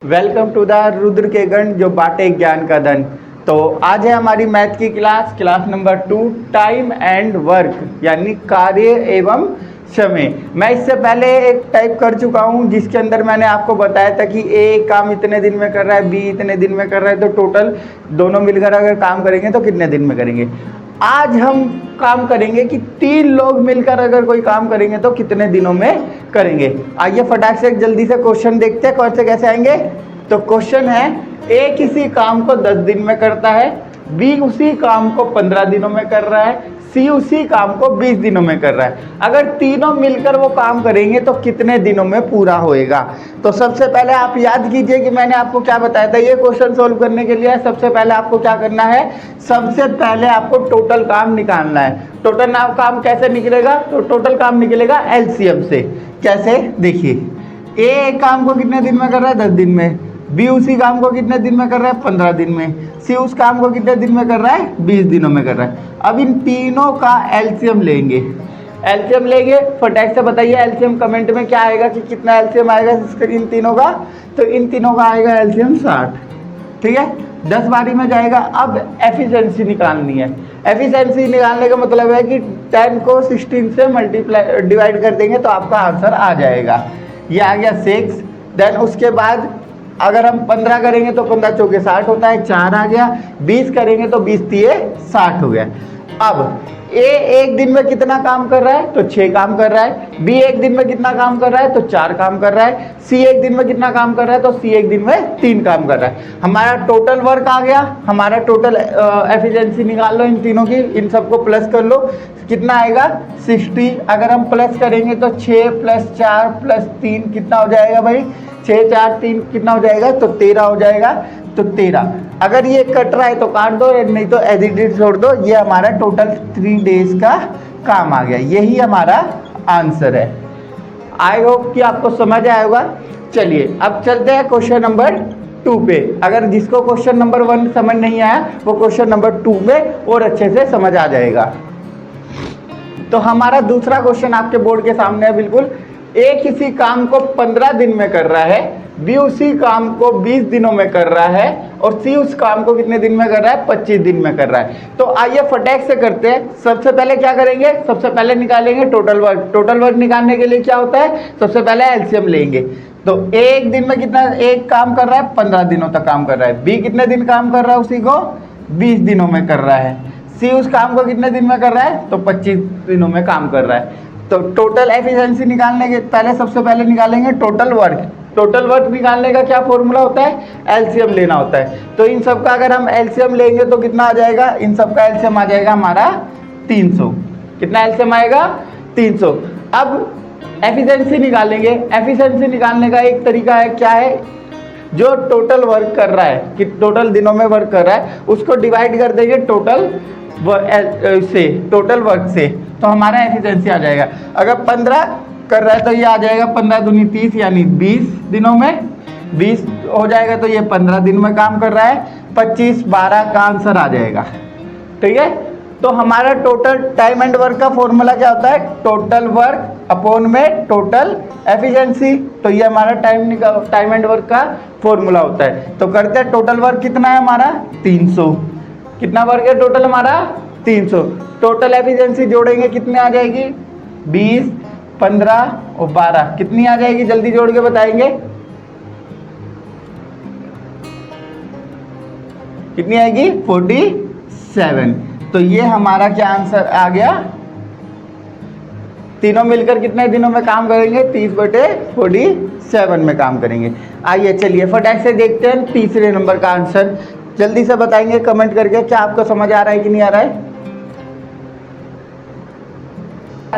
Welcome to the Rudra के गण जो बाटे ज्ञान का धन। तो आज है हमारी मैथ की class number 2 time and work यानी कार्य एवं समय। मैं इससे पहले एक टाइप कर चुका हूं जिसके अंदर मैंने आपको बताया था कि ए काम इतने दिन में कर रहा है, बी इतने दिन में कर रहा है, तो टोटल दोनों मिलकर अगर काम करेंगे तो कितने दिन में करेंगे। आज हम काम करेंगे कि 3 लोग मिलकर अगर कोई काम करेंगे तो कितने दिनों में करेंगे। आइए फटाक से जल्दी से क्वेश्चन देखते हैं कौन से कैसे आएंगे। तो क्वेश्चन है, ए किसी काम को 10 दिन में करता है, बी उसी काम को 15 दिनों में कर रहा है, सी उसी काम को 20 दिनों में कर रहा है। अगर तीनों मिलकर वो काम करेंगे तो कितने दिनों में पूरा होएगा। तो सबसे पहले आप याद कीजिए कि मैंने आपको क्या बताया था। ये क्वेश्चन सोल्व करने के लिए सबसे पहले आपको क्या करना है, सबसे पहले आपको टोटल काम निकालना है। टोटल काम कैसे निकलेगा, तो टोटल काम निकलेगा एलसीएम से। कैसे, देखिए ए काम को कितने दिन में कर रहा है, 10 दिन में, बी उसी काम को कितने दिन में कर रहा है, 15 दिन में, सी उस काम को कितने दिन में कर रहा है, 20 दिनों में कर रहा है। अब इन तीनों का एलसीएम लेंगे। एलसीएम लेंगे, फटाक से बताइए एलसीएम कमेंट में क्या आएगा कि कितना एलसीएम आएगा इन तीनों का। तो इन तीनों का आएगा एलसीएम 60। ठीक है, 10 बारी में जाएगा। अब एफिशिएंसी निकालनी है। एफिशिएंसी निकालने का मतलब है कि 10 को 16 से डिवाइड कर देंगे तो आपका आंसर आ जाएगा। ये आ गया 6। देन उसके बाद अगर हम 15 करेंगे तो 15 चौके 60 होता है, 4 आ गया। 20 करेंगे तो 20 तिये 60 हो गया। अब ए एक दिन में कितना काम कर रहा है, तो 6 काम कर रहा है। बी एक दिन में कितना काम कर रहा है, तो 4 काम कर रहा है। सी एक दिन में कितना काम कर रहा है, तो सी एक दिन में 3 काम कर रहा है। हमारा टोटल वर्क आ गया, हमारा टोटल एफिशिएंसी निकाल लो इन तीनों की, इन सबको प्लस कर लो। कितना आएगा 60। अगर हम प्लस करेंगे तो 6 + 4 + 3 कितना हो जाएगा भाई, 6 4 3 कितना हो जाएगा, तो 13 हो जाएगा। तो 13 अगर ये कट रहा है तो काट दो, नहीं तो एडिट छोड़ दो। ये हमारा टोटल 3 डेज का काम आ गया। यही हमारा आंसर है। आई होप कि आपको समझ आया होगा। चलिए अब चलते हैं क्वेश्चन नंबर 2 पे। अगर जिसको क्वेश्चन नंबर 1 समझ नहीं आया वो क्वेश्चन नंबर 2 में और अच्छे से समझ आ जाएगा। तो हमारा दूसरा क्वेश्चन आपके बोर्ड के सामने है बिल्कुल। ए किसी काम को 15 दिन में कर रहा है, बी उसी काम को 20 दिनों में कर रहा है, और सी उस काम को कितने दिन में कर रहा है, 25 दिन में कर रहा है। तो आइए फटाक से करते हैं। सबसे पहले क्या करेंगे, सबसे पहले निकालेंगे टोटल वर्क। टोटल वर्क निकालने के लिए क्या होता है, सबसे पहले एलसीएम लेंगे। तो एक दिन में कितना एक काम कर रहा है, 15 दिनों तक काम कर रहा है। बी कितने दिन काम कर रहा है, उसी को 20 दिनों में कर रहा है। सी उस काम को कितने दिन में कर रहा है, तो 25 दिनों में काम कर रहा है। तो टोटल एफिशिएंसी निकालने के पहले सबसे पहले निकालेंगे टोटल वर्क। टोटल वर्क निकालने का क्या फॉर्मूला होता है, एलसीएम लेना होता है। तो इन सब का अगर हम एलसीएम लेंगे तो कितना आ जाएगा, इन सब का एलसीएम आ जाएगा हमारा 300। कितना एलसीएम आएगा, 300। अब एफिशिएंसी निकालेंगे। एफिशिएंसी निकालने का एक तरीका है, क्या है, जो टोटल वर्क कर रहा है कि टोटल दिनों में वर्क कर रहा है उसको डिवाइड कर देंगे टोटल वर्क से, तो हमारा एफिशिएंसी आ जाएगा। अगर 15 कर रहा है तो ये आ जाएगा 15 दूनी 30 यानी 20 दिनों में। 20 हो जाएगा तो ये 15 दिन में काम कर रहा है। 25 12 का आंसर आ जाएगा। ठीक है, तो हमारा टोटल टाइम एंड वर्क का फॉर्मूला क्या होता है, टोटल वर्क अपॉन में टोटल एफिशिएंसी। तो ये हमारा टाइम एंड वर्क का फॉर्मूला होता है। तो करते हैं, टोटल वर्क कितना है हमारा 300। कितना वर्क है टोटल हमारा 300। टोटल एफिशिएंसी जोड़ेंगे कितने आ जाएगी, 20 15 और 12 कितनी आ जाएगी, जल्दी जोड़ के बताएंगे कितनी आएगी, 47। तो ये हमारा क्या आंसर आ गया। तीनों मिलकर कितने दिनों में काम करेंगे, 30/47 में काम करेंगे। आइए चलिए फटाक से देखते हैं तीसरे नंबर का आंसर। जल्दी से बताएंगे कमेंट करके क्या आपको समझ आ रहा है कि नहीं आ रहा है।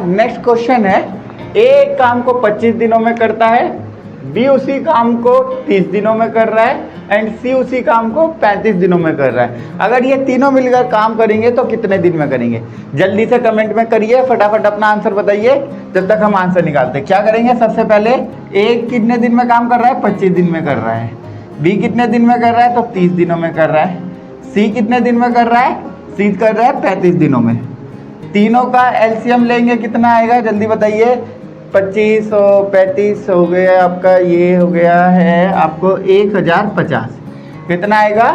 नेक्स्ट क्वेश्चन है, ए काम को 25 दिनों में करता है, बी उसी काम को 30 दिनों में कर रहा है, एंड सी उसी काम को 35 दिनों में कर रहा है। अगर ये तीनों मिलकर काम करेंगे तो कितने दिन में करेंगे, जल्दी से कमेंट में करिए, फटाफट अपना आंसर बताइए जब तक हम आंसर निकालते हैं। क्या करेंगे, सबसे पहले ए कितने दिन में काम कर रहा है, 25 दिन में कर रहा है। बी कितने दिन में कर रहा है, तो 30 दिनों में कर रहा है। सी कितने दिन में कर रहा है, सी कर रहा है 35 दिनों में। तीनों का एलसीएम लेंगे कितना आएगा, जल्दी बताइए। 25 और 35 हो गया आपका, ये हो गया है आपको 1050। कितना आएगा?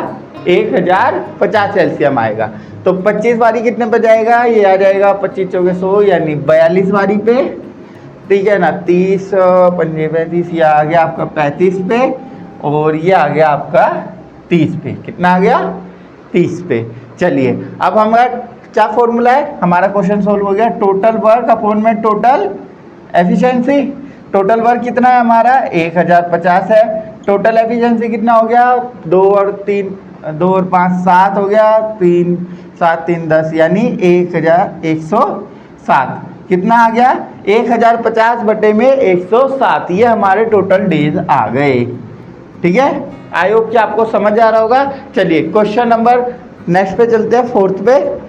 1050 एलसीएम आएगा। तो 25 वाली कितने पे जाएगा? ये आ जाएगा 25 चौके 100 यानी 42 वाली पे, ठीक है ना। 30 पंजे 35, ये आ गया आपका 35 पे, और ये आ गया आपका 30 पे। कितना आ गया? 30 पे। चलिए अब हमारा क्या फॉर्मूला है? हमारा क्वेश्चन सोल्व हो गया। टोटल वर्क अपॉन में टोटल एफिशिएंसी। टोटल वर्क कितना है हमारा? 1050 है। टोटल एफिशिएंसी कितना हो गया? 2 और 5 7 हो गया, 3 7 3 10 यानी 1107। कितना आ गया? 1050 बटे में 107। ये हमारे टोटल डेज आ गए। ठीक है, आई होप कि आपको समझ आ रहा होगा। चलिए क्वेश्चन नंबर नेक्स्ट पे चलते हैं, 4th पे।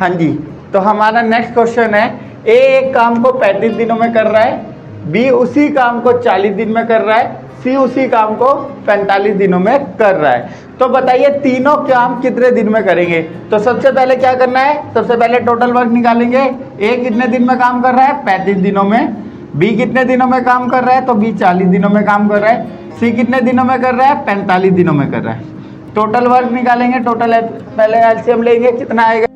हाँ जी, तो हमारा नेक्स्ट क्वेश्चन है, ए एक काम को 35 दिनों में कर रहा है, बी उसी काम को 40 दिन में कर रहा है, सी उसी काम को 45 दिनों में कर रहा है। तो बताइए तीनों काम कितने दिन में करेंगे? तो सबसे पहले क्या करना है? सबसे पहले टोटल वर्क निकालेंगे। ए कितने दिन में काम कर रहा है? 35 दिनों में। बी कितने दिनों में काम कर रहा है? तो बी 40 दिनों में काम कर रहा है। सी कितने दिनों में कर रहा है? 45 दिनों में कर रहा है। टोटल वर्क निकालेंगे, टोटल पहले एलसीएम लेंगे, कितना आएगा?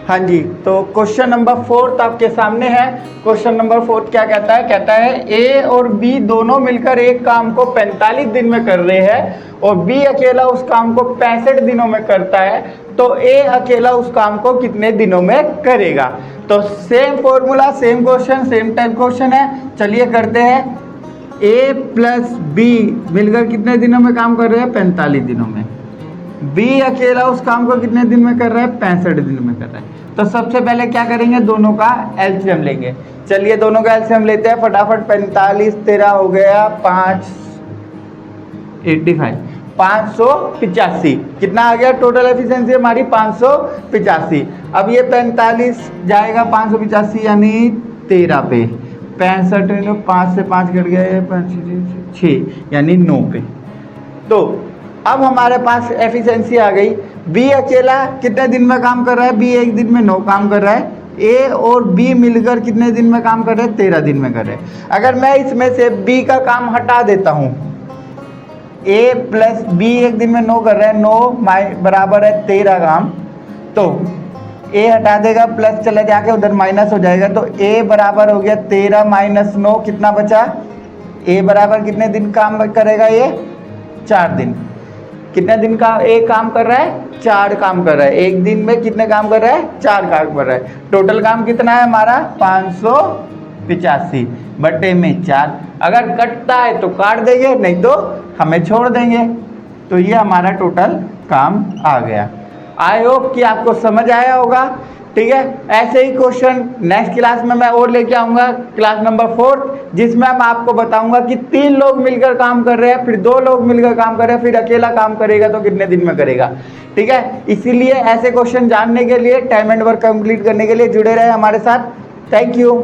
हाँ जी, तो क्वेश्चन नंबर 4 आपके सामने है। क्वेश्चन नंबर 4 क्या कहता है? कहता है ए और बी दोनों मिलकर एक काम को 45 दिन में कर रहे हैं और बी अकेला उस काम को 65 दिनों में करता है, तो ए अकेला उस काम को कितने दिनों में करेगा? तो same formula, same question, same type question है। चलिए करते हैं। ए प्लस बी मिलकर कितने दिनों में काम कर रहे हैं? 45 दिनों में। बी अकेला उस काम को कितने दिन में कर रहा है? 65 दिन में कर रहा है। तो सबसे पहले क्या करेंगे? दोनों का एलसीएम लेंगे। चलिए दोनों का एलसीएम लेते हैं फटाफट। 45 13 हो गया 585, 585। कितना आ गया टोटल एफिशिएंसी हमारी? 585। अब ये 45 जाएगा 585 यानी 13 पे, 65 5 से 5 कट गया 6 यानी 9 पे। तो अब हमारे पास एफिशिएंसी आ गई। बी अकेला कितने दिन में काम कर रहा है? बी एक दिन में 9 काम कर रहा है। ए और बी मिलकर कितने दिन में काम कर रहे हैं? 13 दिन में कर रहे हैं। अगर मैं इसमें से बी का काम हटा देता हूं, ए प्लस बी एक दिन में 9 कर रहा है, 9 बराबर है 13 काम, तो ए हटा देगा, प्लस चले जाके उधर माइनस हो जाएगा, तो ए बराबर हो गया 13 माइनस 9, कितना बचा? ए बराबर कितने दिन काम करेगा? ये 4 दिन। कितने दिन का एक काम कर रहा है? 4 काम कर रहा है। एक दिन में कितने काम कर रहा है? 4 काम कर रहा है। टोटल काम कितना है हमारा? 585 बटे में 4। अगर कटता है तो काट देंगे, नहीं तो हमें छोड़ देंगे। तो ये हमारा टोटल काम आ गया। आई होप कि आपको समझ आया होगा। ठीक है, ऐसे ही क्वेश्चन नेक्स्ट क्लास में मैं और लेके आऊँगा, क्लास नंबर 4, जिसमें मैं आपको बताऊंगा कि 3 लोग मिलकर काम कर रहे हैं, फिर 2 लोग मिलकर काम कर रहे हैं, फिर अकेला काम करेगा तो कितने दिन में करेगा। ठीक है, इसीलिए ऐसे क्वेश्चन जानने के लिए, टाइम एंड वर्क कंप्लीट करने के लिए जुड़े रहे हमारे साथ। Thank you.